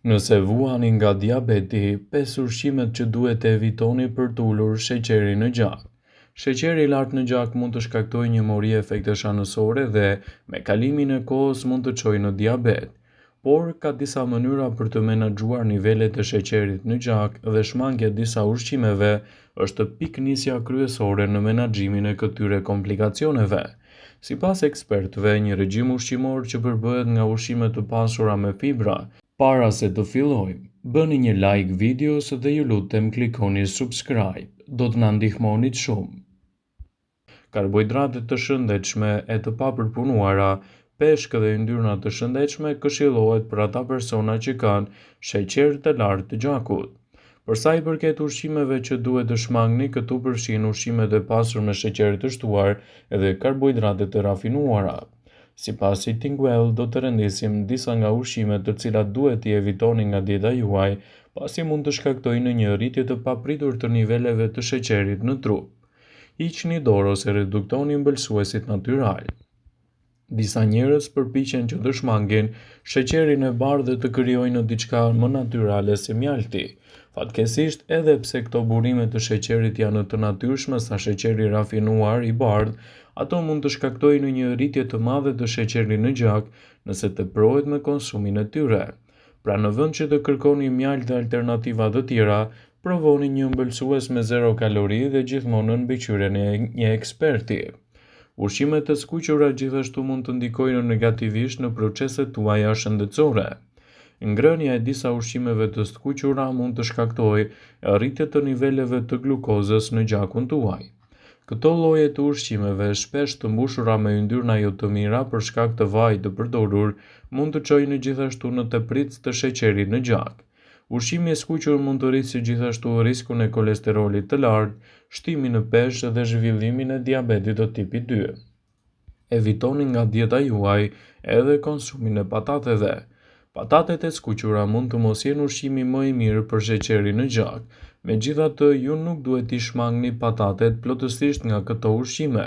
Nëse vuani nga diabeti, 5 ushqimet që duhet të evitoni për të ulur sheqerin në gjak. Sheqeri i lartë në gjak mund të shkaktojë njëmori efektesh anësore dhe me kalimin e kohës mund të çojë në diabet. Por ka disa mënyra për të menaxhuar nivelet e sheqerit në gjak dhe shmangja e disa ushqimeve është piknisja kryesore në menaxhimin e këtyre komplikacioneve. Sipas ekspertëve, një regjim ushqimor që përbëhet nga ushqime të pasura me fibra. Para se të fillojmë, bëni një like videos dhe ju lutem klikoni subscribe, do të na ndihmonit shumë. Karbohidratet të shëndetshme e të papërpunuara, peshk dhe yndyrna të shëndetshme këshillohet për ata persona që kanë sheqer të lartë të gjakut. Për sa i përket ushqimeve që duhet të shmangni, këtu përfshin ushqimet e pasur me sheqer të shtuar dhe karbohidratet të rafinuara. Sipas Eating Well, do të rëndisim disa nga ushqimet të cilat duhet t'i evitoni nga dieta juaj, pasi mund të shkaktojnë një rritje të papritur të niveleve të sheqerit në trup. Hiqni dorë ose reduktoni mbëlsuesit natyral. Disa njerëz përpiqen që të shmangin sheqerin e bardhë dhe të krijojnë diçka më natyrale se mjalti. Fatkeqësisht, edhe pse këto burime të sheqerit janë të natyrshme sa sheqeri rafinuar i bardhë, ato mund të shkaktojnë një rritje të madhe të sheqerit në gjak nëse teprohet me konsumin e tyre. Pra në vend që të kërkoni mjaltë dhe alternativa të tjera, provoni një ëmbëlsues me 0 kalori dhe gjithmonë në mbikëqyrjen e një eksperti. Ushqimet të skuqura gjithashtu mund të ndikojnë negativisht në proceset tuaja shëndetësore. Ngrënia e disa ushqimeve të skuqura mund të shkaktojë rritje të niveleve të glukozës në gjakun tuaj. Këto lloje të ushqimeve, shpesh të mbushura me yndyrna jo të mira për shkak të vajit të përdorur, mund të çojnë gjithashtu në tepritje të sheqerit në gjak. Ushqimi i skuqur mund të rrisë gjithashtu riskun e kolesterolit të lartë, shtimin në peshë dhe zhvillimin e diabetit të tipit 2. Evitoni nga dieta juaj edhe konsumin e patateve. Patatet e skuqura mund të mos jenë ushqimi më i mirë për sheqerin në gjak. Megjithatë, ju nuk duhet t'i shmangni patatet plotësisht nga këto ushqime,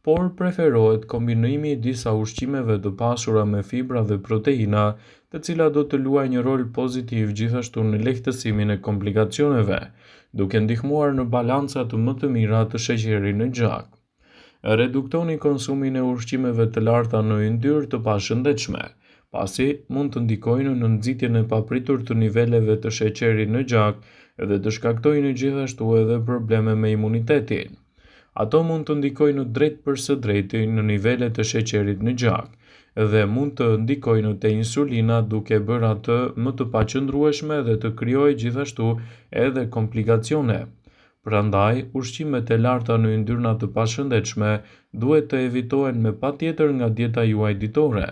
por preferohet kombinimi i disa ushqimeve të pasura me fibra dhe proteina, të cilat do të luajnë një rol pozitiv gjithashtu në lehtësimin e komplikacioneve, duke ndihmuar në balanca më të mira të sheqerit në gjak. Reduktoni konsumin e ushqimeve të larta në yndyrë të pashëndetshme, pasi mund të ndikojnë në nxitjen e papritur të niveleve të sheqerit në gjak dhe të shkaktojnë gjithashtu edhe probleme me imunitetin. Ato mund të ndikojnë drejt për së drejti në nivelet të sheqerit në gjak dhe mund të ndikojnë te insulina duke bërë atë më të paqëndrueshme dhe të krijojë gjithashtu edhe komplikacione. Prandaj, ushqimet e larta në yndyrna të pashëndetshme duhet të evitohen me patjetër nga dieta juaj ditore,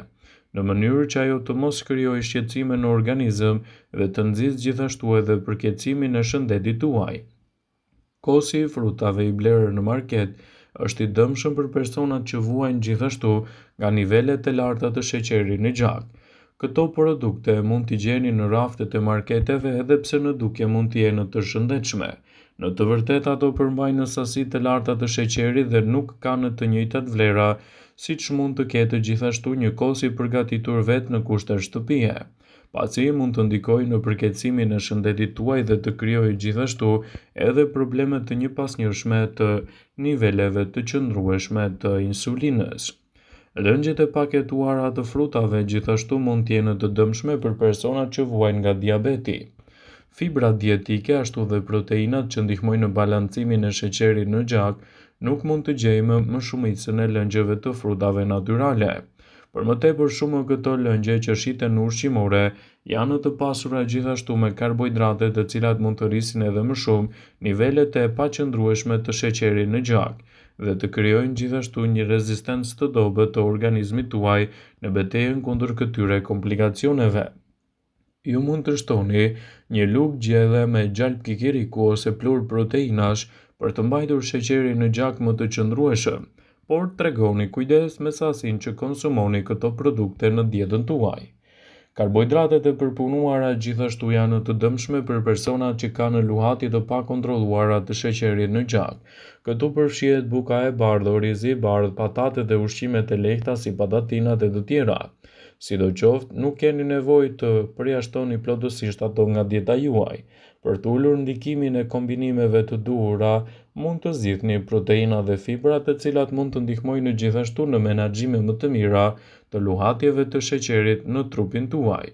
në mënyrë që ajo të mos krijojë shqetësime në organizëm dhe të nxjisë gjithashtu edhe përkeqësimin e shëndetit tuaj. Kosi i frutave i blerë në market është i dëmshëm për personat që vuajnë gjithashtu nga nivelet e larta të sheqerit në gjak. Këto produkte mund t'i gjeni në raftet e marketeve edhe pse në dukje mund të jenë të shëndetshme. Në të vërtetë ato përmbajnë sasi të larta të sheqerit dhe nuk kanë të njëjtat vlera, siç mund të ketë gjithashtu një kos i përgatitur vetë në kushte shtëpie, pasi mund të ndikojë në përkeqësimin e shëndetit tuaj dhe të krijojë gjithashtu edhe probleme të njëpasnjërshme të niveleve të qëndrueshme të insulinës. Lëngjet e paketuara të frutave gjithashtu mund të jenë të dëmshme për personat që vuajnë nga diabeti. Fibrat dietike ashtu dhe proteinat që ndihmojnë në balancimin e sheqerit në gjak nuk mund të gjejmë më shumicën e lëngjeve të frutave natyrale. Për më tepër, shumë këto lëngje që shiten në ushqimore janë të pasura gjithashtu me karbohidrate të cilat mund të rrisin edhe më shumë nivelet e paqëndrueshme të sheqerit në gjak dhe të krijojnë gjithashtu një rezistencë të dobët të organizmit tuaj në betejën kundër këtyre komplikacioneve. Ju mund të shtoni një lugë gjelle me gjalp kikiriku ose plur proteinash për të mbajtur sheqerin në gjak më të qëndrueshëm, por tregoni kujdes me sasinë që konsumoni këto produkte në dietën tuaj. Karbohidratet e përpunuara gjithashtu janë të dëmshme për personat që kanë luhatje të pakontrolluara të sheqerit në gjak. Këtu përfshihet buka e bardhë, orizi i bardhë, patatet dhe ushqimet e lehta si patatinat e të tjera. Sidoqoftë, nuk keni nevojë të përjashtoni plotësisht ato nga dieta juaj. Për të ulur ndikimin e kombinimeve të duhura, mund të zgjidhni proteina dhe fibra të cilat mund të ndihmojnë gjithashtu në menaxhime më të mira të luhatjeve të sheqerit në trupin tuaj.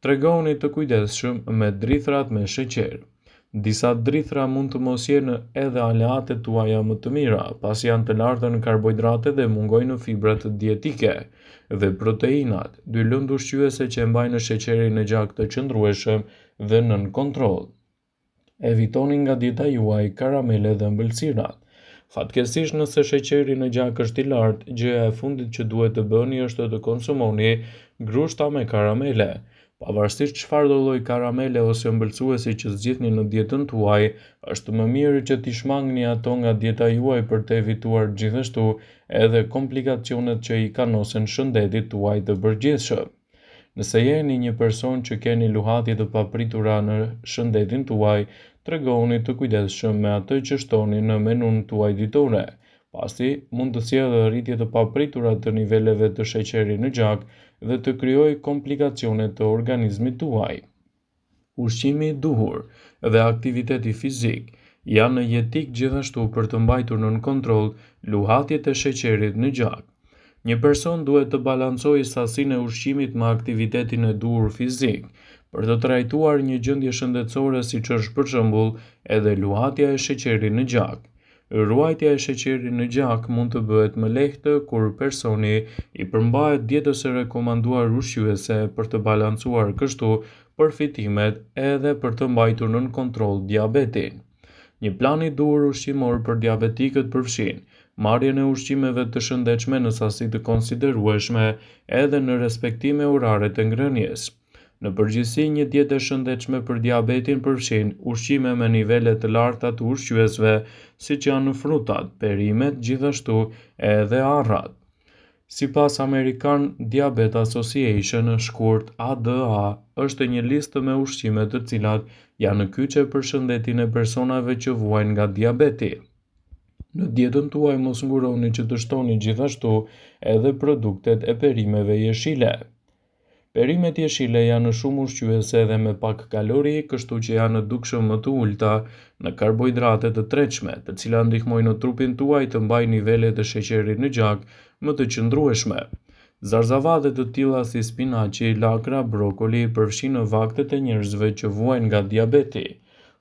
Tregoni të kujdesshëm me drithrat me sheqer. Disa drithra mund të mos jenë edhe aleatet tuaja më të mira, pasi janë të larta në karbohidrate dhe mungojnë në fibrat dietike dhe proteinat, dy lëndë ushqyese që mbajnë sheqerin në gjak të qëndrueshëm dhe nën kontroll. Evitoni nga dieta juaj karamele dhe ëmbëlsirat. Fatkeqësisht nëse sheqeri në gjak është i lartë, gjëja e fundit që duhet të bëni është të konsumoni grushta me karamele. Pavarësisht çfarë do lloj karamele ose ëmbëlsuesi që zgjidhni në dietën tuaj, është më mirë që t'i shmangni ato nga dieta juaj për të evituar gjithashtu edhe komplikacionet që i kanosen shëndetit tuaj të përgjithshëm. Nëse jeni një person që keni luhatje të papritura në shëndetin tuaj, tregoni të kujdesshëm me atë që shtoni në menun tuaj ditore, pasi mund të sjellë rritje të papritura të niveleve të sheqerit në gjak dhe të krijojë komplikacione të organizmit tuaj. Ushqimi i duhur dhe aktiviteti fizik janë jetik gjithashtu për të mbajtur nën kontroll luhatjet e sheqerit në gjak. Një person duhet të balancojë sasinë e ushqimit me aktivitetin e duhur fizik për të trajtuar një gjendje shëndetësore siç është për shembull edhe luhatja e sheqerit në gjak. Ruajtja e sheqerit në gjak mund të bëhet më lehtë kur personi i përmbahet dietës së rekomanduar ushqyese për të balancuar kështu përfitimet edhe për të mbajtur nën kontroll diabetin. Një plan i duhur ushqimor për diabetikët përfshin marrjen e ushqimeve të shëndetshme në sasi të konsiderueshme edhe në respektime orare të ngrënies. Në përgjithësi, një dietë e shëndetshme për diabetin përfshin ushqime me nivele të larta të ushqyesve, siç janë frutat, perimet, gjithashtu edhe arrat. Sipas American Diabetes Association, shkurt ADA, është një listë me ushqime të cilat janë kyçe për shëndetin e personave që vuajnë nga diabeti. Në dietën tuaj mos nguroni që të shtoni gjithashtu edhe produktet e perimeve jeshile. Perimet jeshile janë shumë ushqyese dhe me pak kalori, kështu që janë dukshëm më të ulta në karbohidrate të tretshme, të cilat ndihmojnë në trupin tuaj të mbajë nivelet e sheqerit në gjak më të qëndrueshme. Zarzavate të tilla si spinaçi, lakra, brokoli përfshin vaktet e njerëzve që vuajnë nga diabeti.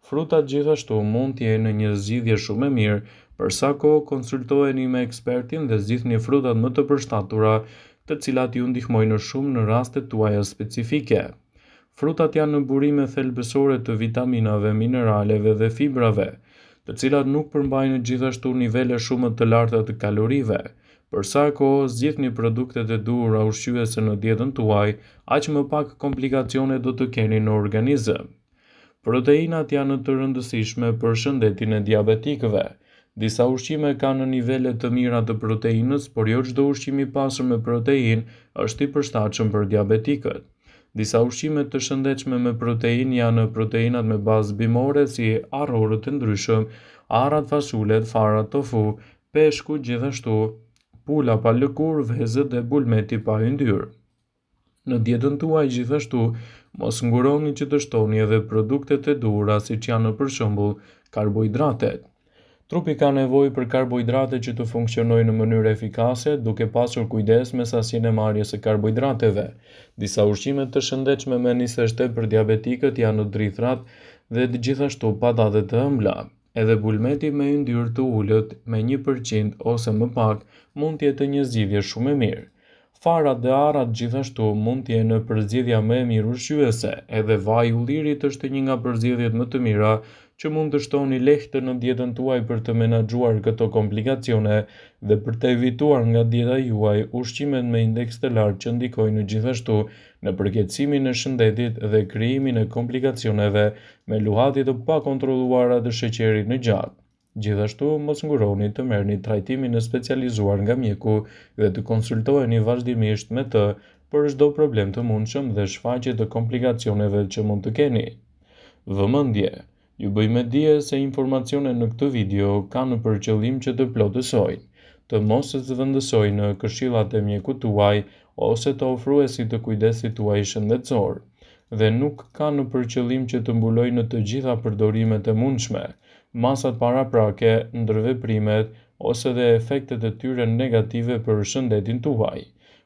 Frutat gjithashtu mund të jenë një zgjidhje shumë e mirë, për sa kohë konsultoheni me ekspertin dhe zgjidhni frutat më të përshtatura, të cilat ju ndihmojnë shumë në rastet tuaja specifike. Frutat janë burime thelbësore të vitaminave, mineraleve dhe fibrave, të cilat nuk përmbajnë gjithashtu nivele shumë të larta të kalorive. Për sa kohë zgjidhni produktet e duhura ushqyese në dietën tuaj, aq më pak komplikacione do të keni në organizëm. Proteinat janë të rëndësishme për shëndetin e diabetikëve. Disa ushqime kanë nivele të mira të proteinës, por jo çdo ushqim i pasur me proteinë është i përshtatshëm për diabetikët. Disa ushqime të shëndetshme me proteinë janë proteinat me bazë bimore si arrorët e ndryshëm, arrat, fasulet, farat, tofu, peshku, gjithashtu pula pa lëkurë, vezët dhe bulmeti pa yndyrë. Në dietën tuaj gjithashtu mos nguroni që të shtoni edhe produktet e duhura siç janë për shembull karbohidratet. Trupi ka nevojë për karbohidrate që të funksionojë në mënyrë efikase, duke pasur kujdes me sasinë e marrjes së karbohidrateve. Disa ushqime të shëndetshme me nisë shtep për diabetikët janë drithrat dhe gjithashtu patatet të ëmbla. Edhe bulmeti me yndyrë të ulët me 1% ose më pak mund të jetë një zgjidhje shumë e mirë. Farat dhe arrat gjithashtu mund të jenë përzgjedhja më e mirë ushqyese, edhe vaj i ullirit është një nga përzgjedhjet më të mira që mund të shtoni lehtë në dietën tuaj për të menaxhuar këto komplikacione dhe për të evituar nga dieta juaj ushqimet me indeks të lartë që ndikojnë gjithashtu në përkeqësimin e shëndetit dhe krijimin e komplikacioneve me luhatje të pakontrolluara të sheqerit në gjak. Gjithashtu, mos nguroni të merrni trajtimin e specializuar nga mjeku dhe të konsultoheni vazhdimisht me të për çdo problem të mundshëm dhe shfaqje të komplikacioneve që mund të keni. Vëmendje. Ju bëjmë dije se informacionet në këtë video kanë për qëllim që të plotësojnë, të mos zëvendësojnë këshillat e mjekut tuaj ose të ofruesit të kujdesit tuaj shëndetësor, dhe nuk ka në përqëllim që të mbulojë në të gjitha përdorimet e mundshme, masat paraprake, ndërveprimet ose dhe efektet e tyre negative për shëndetin tuaj.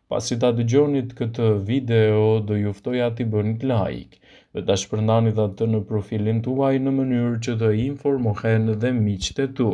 Pasi ta dëgjonit këtë video, do ju ftoja t'i bënit like dhe ta shpërndanit atë në profilin tuaj në mënyrë që të informohen dhe miqtë e tu.